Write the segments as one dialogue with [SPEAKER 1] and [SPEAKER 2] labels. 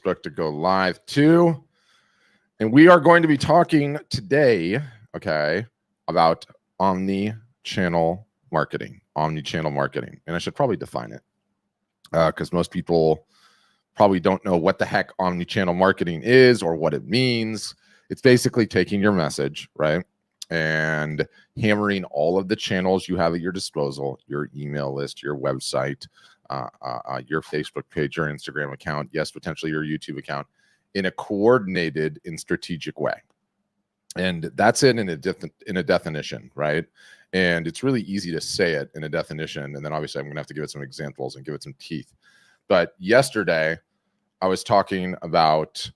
[SPEAKER 1] Facebook to go live too. And we are going to be talking today, okay, about omni-channel marketing. And I should probably define it because most people probably don't know what the heck omni-channel marketing is or what it means. It's basically taking your message, right, and hammering all of the channels you have at your disposal, your email list, your website, your Facebook page, your Instagram account, yes, potentially your YouTube account, in a coordinated and strategic way. And that's it in a definition, right? And it's really easy to say it in a definition. And then obviously I'm going to have to give it some examples and give it some teeth. But yesterday I was talking about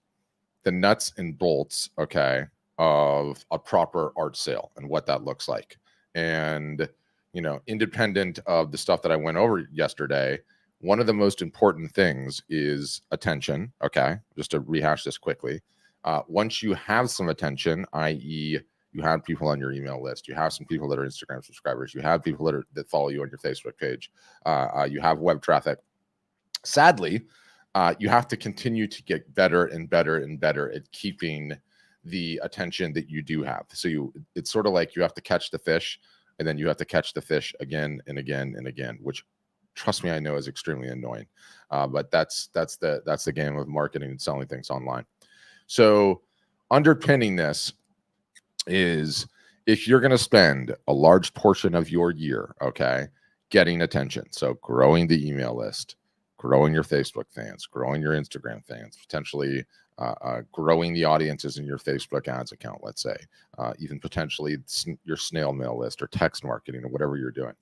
[SPEAKER 1] the nuts and bolts, okay, of a proper art sale and what that looks like. And, you know, independent of the stuff that I went over yesterday, one of the most important things is attention. Okay, just to rehash this quickly. Once you have some attention, i.e., you have people on your email list, you have some people that are Instagram subscribers, you have people that follow you on your Facebook page, you have web traffic. Sadly, you have to continue to get better and better and better at keeping the attention that you do have. So it's sort of like you have to catch the fish, and then you have to catch the fish again and again and again, which, trust me, I know is extremely annoying. But that's the game of marketing and selling things online. So underpinning this is, if you're going to spend a large portion of your year, okay, getting attention, so growing the email list, growing your Facebook fans, growing your Instagram fans, potentially growing the audiences in your Facebook ads account, let's say, even potentially your snail mail list or text marketing or whatever you're doing.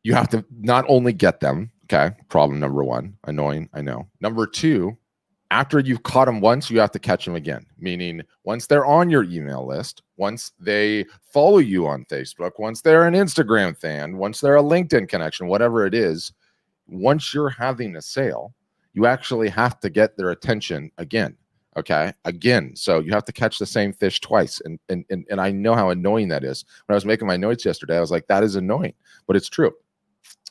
[SPEAKER 1] You have to not only get them, okay, problem number one, annoying, I know. Number two, after you've caught them once, you have to catch them again, meaning once they're on your email list, once they follow you on Facebook, once they're an Instagram fan, once they're a LinkedIn connection, whatever it is, once you're having a sale, you actually have to get their attention again, okay, again. So you have to catch the same fish twice. And I know how annoying that is. When I was making my notes yesterday, I was like, that is annoying, but it's true.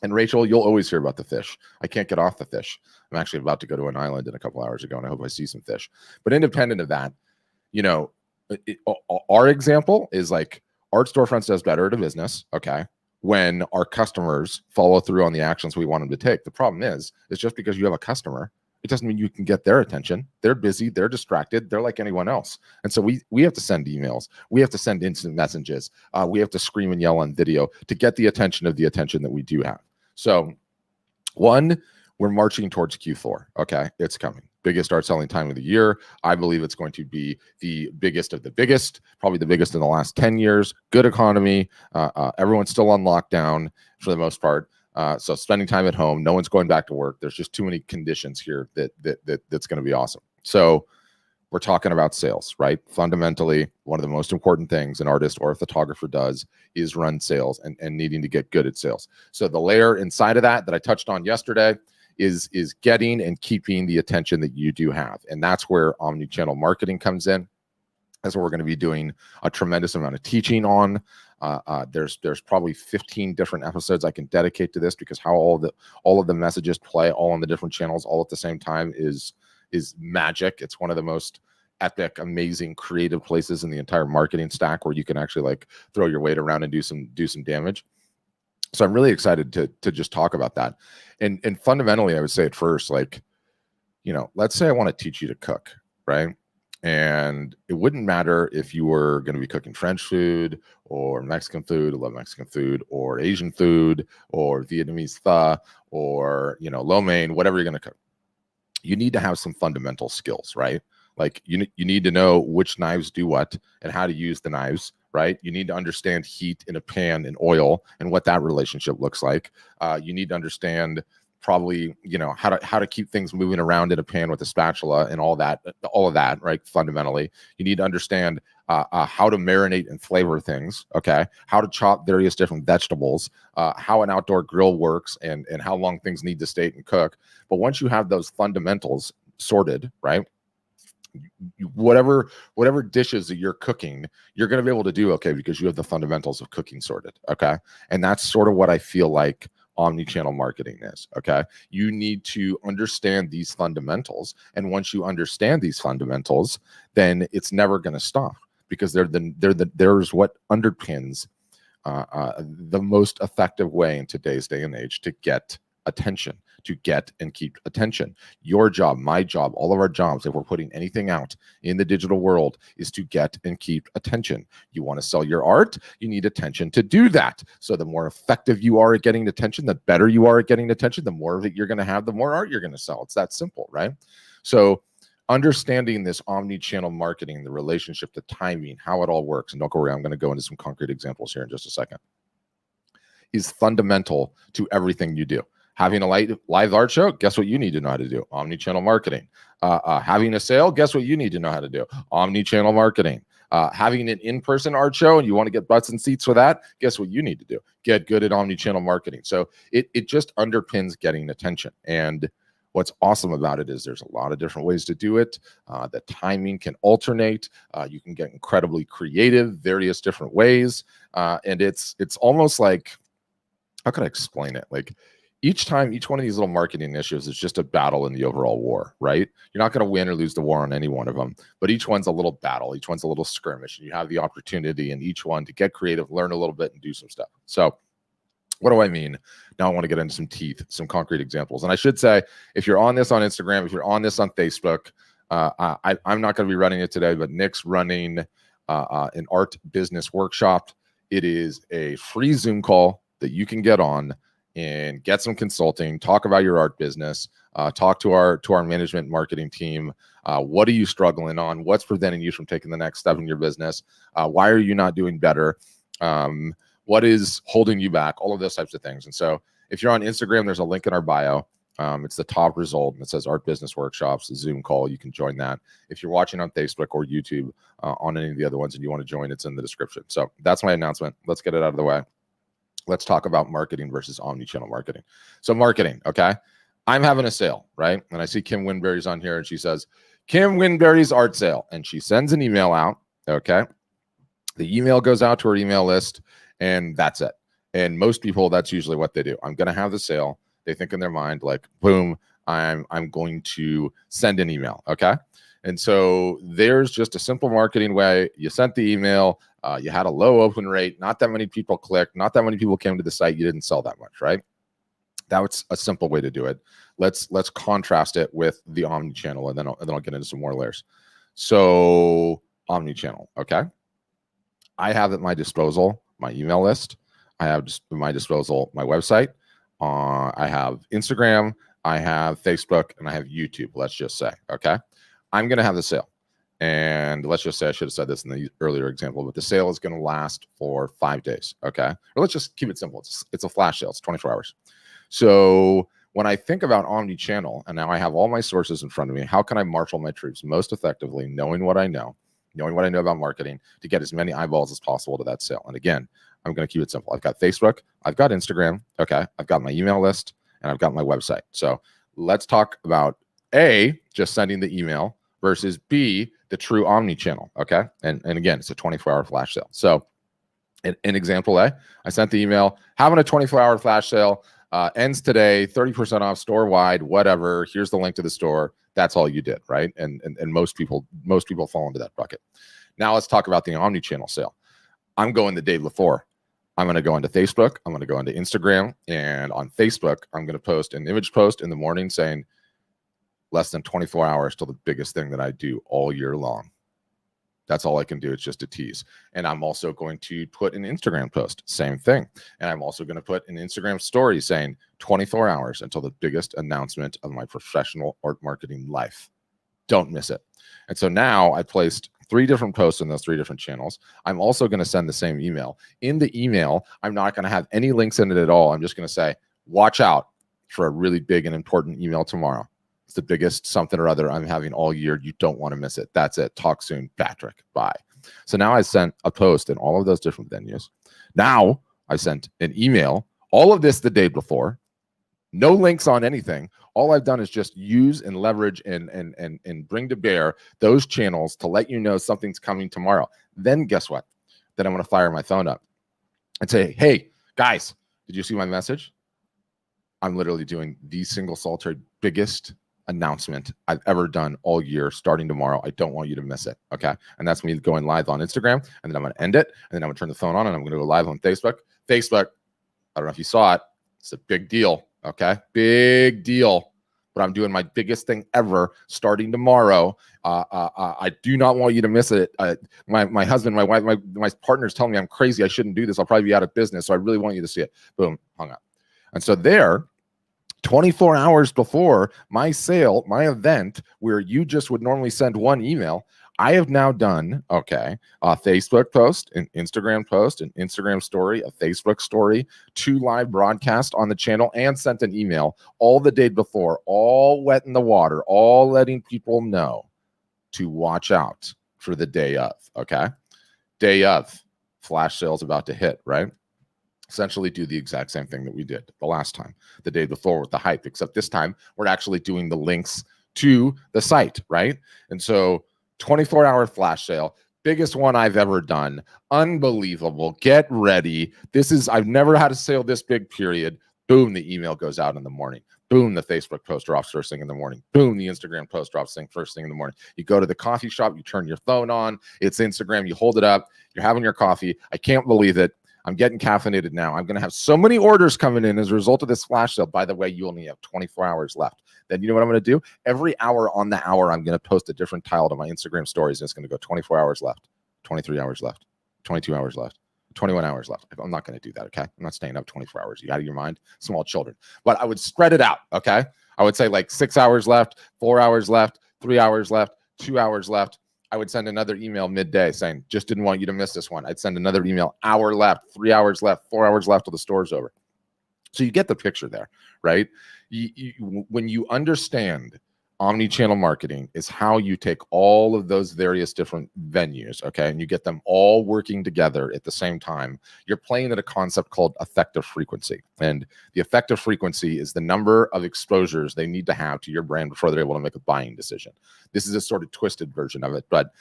[SPEAKER 1] And Rachel, you'll always hear about the fish. I can't get off the fish. I'm actually about to go to an island in a couple hours ago, and I hope I see some fish. But independent of that, you know, our example is like Art Storefronts does better at a business, okay, when our customers follow through on the actions we want them to take. The problem is just because you have a customer, it doesn't mean you can get their attention. They're busy, they're distracted, they're like anyone else. And so we have to send emails, we have to send instant messages, we have to scream and yell on video to get the attention that we do have. So one, we're marching towards Q4. Okay, it's coming. Biggest art selling time of the year. I believe it's going to be the biggest of the biggest, probably the biggest in the last 10 years. Good economy. Everyone's still on lockdown for the most part. So spending time at home, no one's going back to work. There's just too many conditions here that's going to be awesome. So we're talking about sales, right? Fundamentally, one of the most important things an artist or a photographer does is run sales and needing to get good at sales. So the layer inside of that I touched on yesterday is getting and keeping the attention that you do have. And that's where omni-channel marketing comes in. That's what we're going to be doing a tremendous amount of teaching on. There's probably 15 different episodes I can dedicate to this, because how all of the messages play all on the different channels all at the same time is magic. It's one of the most epic, amazing, creative places in the entire marketing stack where you can actually like throw your weight around and do some damage. So I'm really excited to just talk about that. And fundamentally, I would say at first, like, you know, let's say I want to teach you to cook, right? And it wouldn't matter if you were going to be cooking French food or Mexican food, I love Mexican food, or Asian food, or Vietnamese pho, or, you know, lo mein, whatever you're going to cook. You need to have some fundamental skills, right? Like you need to know which knives do what and how to use the knives, right? You need to understand heat in a pan and oil and what that relationship looks like. You need to understand probably, you know, how to keep things moving around in a pan with a spatula and all of that, right? Fundamentally, you need to understand how to marinate and flavor things, okay? How to chop various different vegetables, how an outdoor grill works, and how long things need to stay and cook. But once you have those fundamentals sorted, right? Whatever dishes that you're cooking, you're going to be able to do okay because you have the fundamentals of cooking sorted, okay? And that's sort of what I feel like omni-channel marketing is. Okay, you need to understand these fundamentals, and once you understand these fundamentals, then it's never going to stop, because there's what underpins the most effective way in today's day and age to get attention, to get and keep attention. Your job, my job, all of our jobs, if we're putting anything out in the digital world, is to get and keep attention. You want to sell your art, you need attention to do that. So the more effective you are at getting attention, the better you are at getting attention, the more of it you're going to have, the more art you're going to sell. It's that simple, right? So understanding this omni-channel marketing, the relationship, the timing, how it all works, and don't go worry, I'm going to go into some concrete examples here in just a second, is fundamental to everything you do. Having a live art show, guess what you need to know how to do? Omni-channel marketing. Having a sale, guess what you need to know how to do? Omni-channel marketing. Having an in-person art show and you want to get butts and seats for that, guess what you need to do? Get good at omni-channel marketing. So it just underpins getting attention. And what's awesome about it is there's a lot of different ways to do it. The timing can alternate. You can get incredibly creative, various different ways. And it's almost like, how can I explain it? Like, each time, each one of these little marketing initiatives is just a battle in the overall war, right? You're not going to win or lose the war on any one of them, but each one's a little battle. Each one's a little skirmish, and you have the opportunity in each one to get creative, learn a little bit, and do some stuff. So what do I mean? Now I want to get into some teeth, some concrete examples. And I should say, if you're on this on Instagram, if you're on this on Facebook, I'm not going to be running it today, but Nick's running an art business workshop. It is a free Zoom call that you can get on and get some consulting, talk about your art business, talk to our management marketing team. What are you struggling on? What's preventing you from taking the next step in your business? Why are you not doing better? What is holding you back? All of those types of things. And so if you're on Instagram, there's a link in our bio. It's the top result, and it says Art Business Workshops, a Zoom call. You can join that. If you're watching on Facebook or YouTube on any of the other ones and you want to join, it's in the description. So that's my announcement. Let's get it out of the way. Let's talk about marketing versus omni-channel marketing. So marketing, okay? I'm having a sale, right? And I see Kim Winberry's on here, and she says, Kim Winberry's art sale. And she sends an email out, okay? The email goes out to her email list, and that's it. And most people, that's usually what they do. I'm going to have the sale. They think in their mind, like, boom, I'm going to send an email, okay? And so there's just a simple marketing way. You sent the email. You had a low open rate. Not that many people clicked. Not that many people came to the site. You didn't sell that much, right? That's a simple way to do it. Let's contrast it with the omni-channel, and then I'll get into some more layers. So omni-channel, okay? I have at my disposal my email list. I have at my disposal my website. I have Instagram. I have Facebook, and I have YouTube. Let's just say, okay? I'm going to have the sale. And let's just say, I should have said this in the earlier example, but the sale is going to last for 5 days, okay? Or let's just keep it simple. It's a flash sale. It's 24 hours. So when I think about omni-channel, and now I have all my sources in front of me, how can I marshal my troops most effectively, knowing what I know about marketing, to get as many eyeballs as possible to that sale? And again, I'm going to keep it simple. I've got Facebook, I've got Instagram, okay? I've got my email list, and I've got my website. So let's talk about A, just sending the email, versus B, the true omni-channel, okay? And again, it's a 24-hour flash sale. So in example A, I sent the email, having a 24-hour flash sale, ends today, 30% off store-wide, whatever. Here's the link to the store. That's all you did, right? And most people fall into that bucket. Now let's talk about the omni-channel sale. I'm going the day before. I'm going to go into Facebook. I'm going to go into Instagram. And on Facebook, I'm going to post an image post in the morning saying, less than 24 hours till the biggest thing that I do all year long. That's all I can do. It's just a tease. And I'm also going to put an Instagram post, same thing. And I'm also going to put an Instagram story saying 24 hours until the biggest announcement of my professional art marketing life. Don't miss it. And so now I placed 3 different posts in those 3 different channels. I'm also going to send the same email. In the email, I'm not going to have any links in it at all. I'm just going to say, watch out for a really big and important email tomorrow. It's the biggest something or other I'm having all year. You don't want to miss it. That's it. Talk soon, Patrick. Bye. So now I sent a post in all of those different venues. Now I sent an email, all of this the day before, no links on anything. All I've done is just use and leverage and bring to bear those channels to let you know something's coming tomorrow. Then guess what? Then I'm going to fire my phone up and say, hey, guys, did you see my message? I'm literally doing the single solitary biggest announcement I've ever done all year starting tomorrow. I don't want you to miss it. Okay. And that's me going live on Instagram, and then I'm going to end it, and then I'm going to turn the phone on, and I'm going to go live on Facebook. Facebook, I don't know if you saw it. It's a big deal. Okay. Big deal. But I'm doing my biggest thing ever starting tomorrow. I do not want you to miss it. My husband, my wife, my partner's telling me I'm crazy. I shouldn't do this. I'll probably be out of business. So I really want you to see it. Boom, hung up. And so there, 24 hours before my sale, my event, where you just would normally send one email, I have now done, okay, a Facebook post, an Instagram post, an Instagram story, a Facebook story, 2 live broadcasts on the channel, and sent an email all the day before, all wet in the water, all letting people know to watch out for the day of, okay? Day of, flash sales about to hit, right? Essentially do the exact same thing that we did the last time, the day before with the hype, except this time we're actually doing the links to the site, right? And so 24-hour flash sale, biggest one I've ever done. Unbelievable. Get ready. I've never had a sale this big, period. Boom, the email goes out in the morning. Boom, the Facebook post drops first thing in the morning. Boom, the Instagram post drops first thing in the morning. You go to the coffee shop, you turn your phone on, it's Instagram, you hold it up, you're having your coffee. I can't believe it. I'm getting caffeinated now. I'm going to have so many orders coming in as a result of this flash sale. By the way, you only have 24 hours left. Then you know what I'm going to do? Every hour on the hour, I'm going to post a different tile to my Instagram stories. And it's going to go 24 hours left, 23 hours left, 22 hours left, 21 hours left. I'm not going to do that, okay? I'm not staying up 24 hours. You out of your mind? Small children. But I would spread it out, okay? I would say like 6 hours left, 4 hours left, 3 hours left, 2 hours left. I would send another email midday saying, just didn't want you to miss this one. I'd send another email, hour left, 3 hours left, 4 hours left till the store's over. So you get the picture there, right? When you understand omni-channel marketing is how you take all of those various different venues, okay, and you get them all working together at the same time. You're playing at a concept called effective frequency. And the effective frequency is the number of exposures they need to have to your brand before they're able to make a buying decision. This is a sort of twisted version of it. But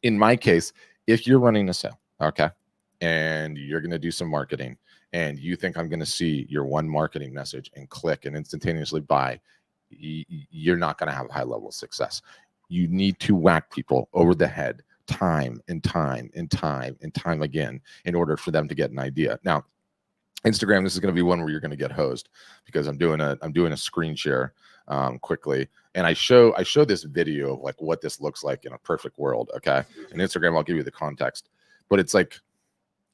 [SPEAKER 1] in my case, if you're running a sale, okay, and you're going to do some marketing, and you think I'm going to see your one marketing message and click and instantaneously buy, you're not going to have a high level of success. You need to whack people over the head time and time and time and time again in order for them to get an idea. Now, Instagram, this is going to be one where you're going to get hosed because I'm doing a screen share quickly, and I show this video of like what this looks like in a perfect world. Okay, and Instagram, I'll give you the context, but it's like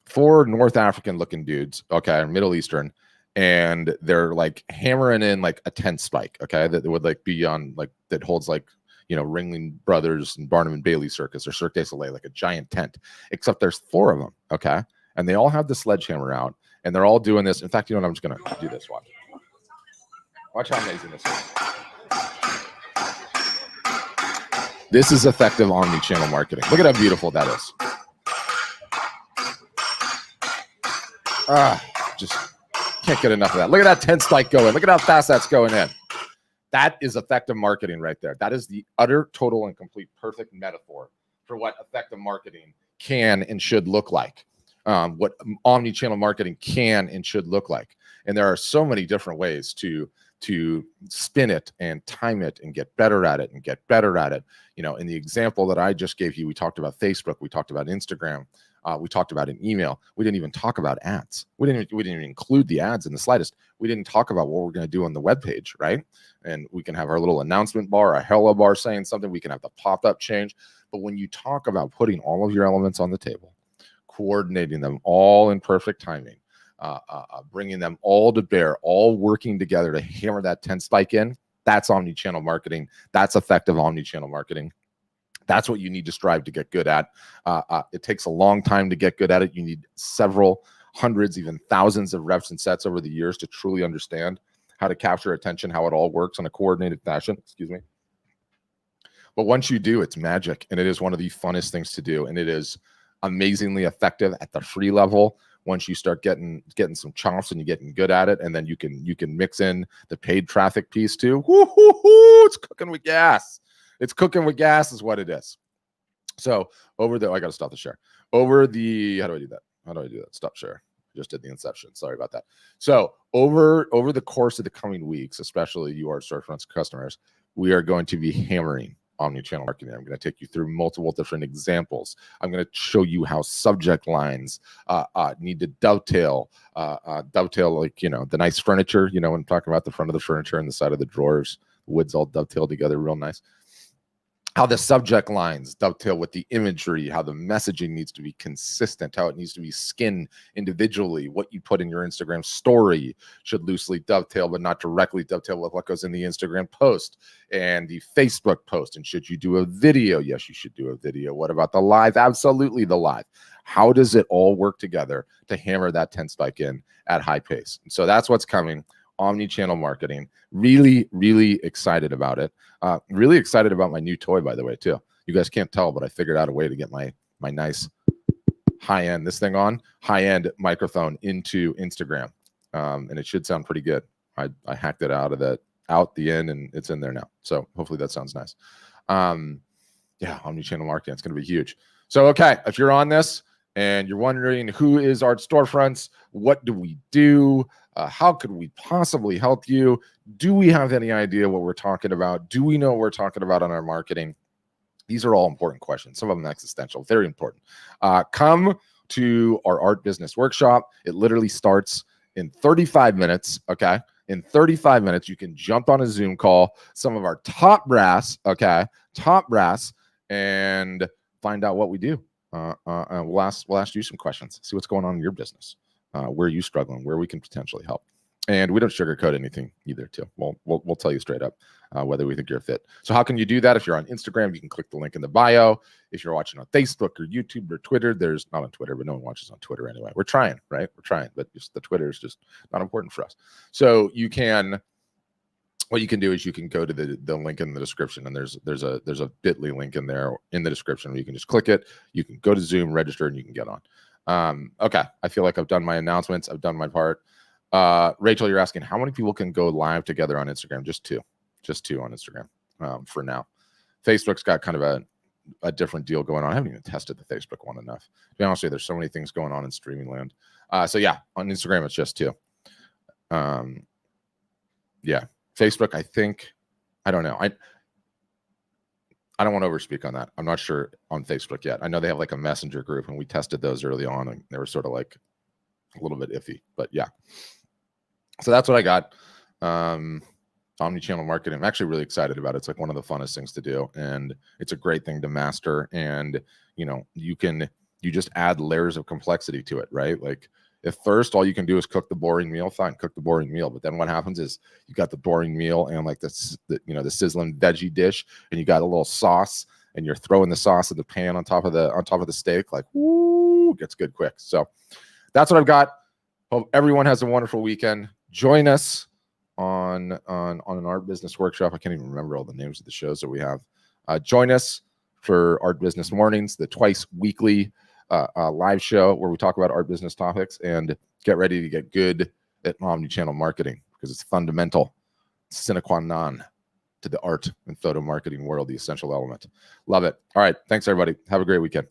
[SPEAKER 1] 4 North African looking dudes, okay, or Middle Eastern, and they're like hammering in like a tent spike, okay, that would like be on like that holds like, you know, Ringling Brothers and Barnum and Bailey Circus or Cirque du Soleil, like a giant tent, except there's 4 of them, okay, and they all have the sledgehammer out, and they're all doing this. In fact, you know what? I'm just gonna do this. Watch how amazing this is. This is effective omni-channel marketing. Look at how beautiful that is. Just can't get enough of that. Look at that 10 spike going. Look at how fast that's going in. That is effective marketing right there. That is the utter, total, and complete perfect metaphor for what effective marketing can and should look like. What omni-channel marketing can and should look like. And there are so many different ways to spin it and time it and get better at it and get better at it. You know, in the example that I just gave you, we talked about Facebook, we talked about Instagram, we talked about an email. We didn't even talk about ads. We didn't even include the ads in the slightest. We didn't talk about what we're going to do on the webpage, right? And we can have our little announcement bar, a hello bar saying something. We can have the pop-up change. But when you talk about putting all of your elements on the table, coordinating them all in perfect timing, bringing them all to bear, all working together to hammer that 10 spike in, that's omni-channel marketing. That's effective omni-channel marketing. That's what you need to strive to get good at. It takes a long time to get good at it. You need several hundreds, even thousands of reps and sets over the years to truly understand how to capture attention, how it all works in a coordinated fashion. Excuse me. But once you do, it's magic, and it is one of the funnest things to do, and it is amazingly effective at the free level. Once you start getting some chops and you're getting good at it, and then you can mix in the paid traffic piece too. Woo-hoo-hoo, it's cooking with gas. It's cooking with gas is what it is. So I got to stop the share. How do I do that? Stop share. Just did the inception. Sorry about that. So over the course of the coming weeks, especially you, our storefronts customers, we are going to be hammering omni-channel marketing. I'm going to take you through multiple different examples. I'm going to show you how subject lines need to dovetail, like, the nice furniture, when I'm talking about the front of the furniture and the side of the drawers, woods all dovetail together real nice. How the subject lines dovetail with the imagery, how the messaging needs to be consistent, how it needs to be skinned individually. What you put in your Instagram story should loosely dovetail, but not directly dovetail with what goes in the Instagram post and the Facebook post. And should you do a video? Yes, you should do a video. What about the live? Absolutely the live. How does it all work together to hammer that 10 spike in at high pace? And so that's what's coming. Omni-channel marketing. Really, really excited about it. Really excited about my new toy, by the way, too. You guys can't tell, but I figured out a way to get my nice high-end, this thing on, high-end microphone into Instagram. And it should sound pretty good. I hacked it out the end, and it's in there now. So hopefully that sounds nice. Yeah, omni-channel marketing, it's going to be huge. So, okay, if you're on this and you're wondering who is Art Storefronts, what do we do? How could we possibly help you? Do we have any idea what we're talking about? Do we know what we're talking about on our marketing? These are all important questions. Some of them existential, very important. Come to our art business workshop. It literally starts in 35 minutes, okay? In 35 minutes, you can jump on a Zoom call, some of our top brass, okay? Top brass, and find out what we do. We'll ask you some questions, see what's going on in your business. Where are you struggling, where we can potentially help. And we don't sugarcoat anything either, too. We'll tell you straight up whether we think you're a fit. So how can you do that? If you're on Instagram, you can click the link in the bio. If you're watching on Facebook or YouTube or Twitter, there's not on Twitter, but no one watches on Twitter anyway. We're trying, right? We're trying, but just the Twitter is just not important for us. So what you can do is you can go to the link in the description, and there's a bit.ly link in there in the description where you can just click it. You can go to Zoom, register, and you can get on. Okay, I feel like I've done my announcements. I've done my part. Rachel, you're asking how many people can go live together on Instagram? Just two on Instagram for now. Facebook's got kind of a different deal going on. I haven't even tested the Facebook one enough. To be honest with you, there's so many things going on in streaming land. So yeah, on Instagram, it's just two. Yeah, Facebook, I don't know. I don't want to overspeak on that. I'm not sure on Facebook yet. I know they have like a messenger group, and we tested those early on, and they were sort of like a little bit iffy, but yeah. So that's what I got. Omni-channel marketing. I'm actually really excited about it. It's like one of the funnest things to do, and it's a great thing to master. And you just add layers of complexity to it, right? Like if first all you can do is cook the boring meal, fine, cook the boring meal. But then what happens is you got the boring meal and like the sizzling veggie dish, and you got a little sauce, and you're throwing the sauce in the pan on top of the steak, like woo, gets good quick. So that's what I've got. Hope everyone has a wonderful weekend. Join us on an art business workshop. I can't even remember all the names of the shows that we have. Join us for Art Business Mornings, the twice weekly live show where we talk about art business topics, and get ready to get good at omni-channel marketing, because it's fundamental, sine qua non to the art and photo marketing world, the essential element. Love it. All right. Thanks, everybody. Have a great weekend.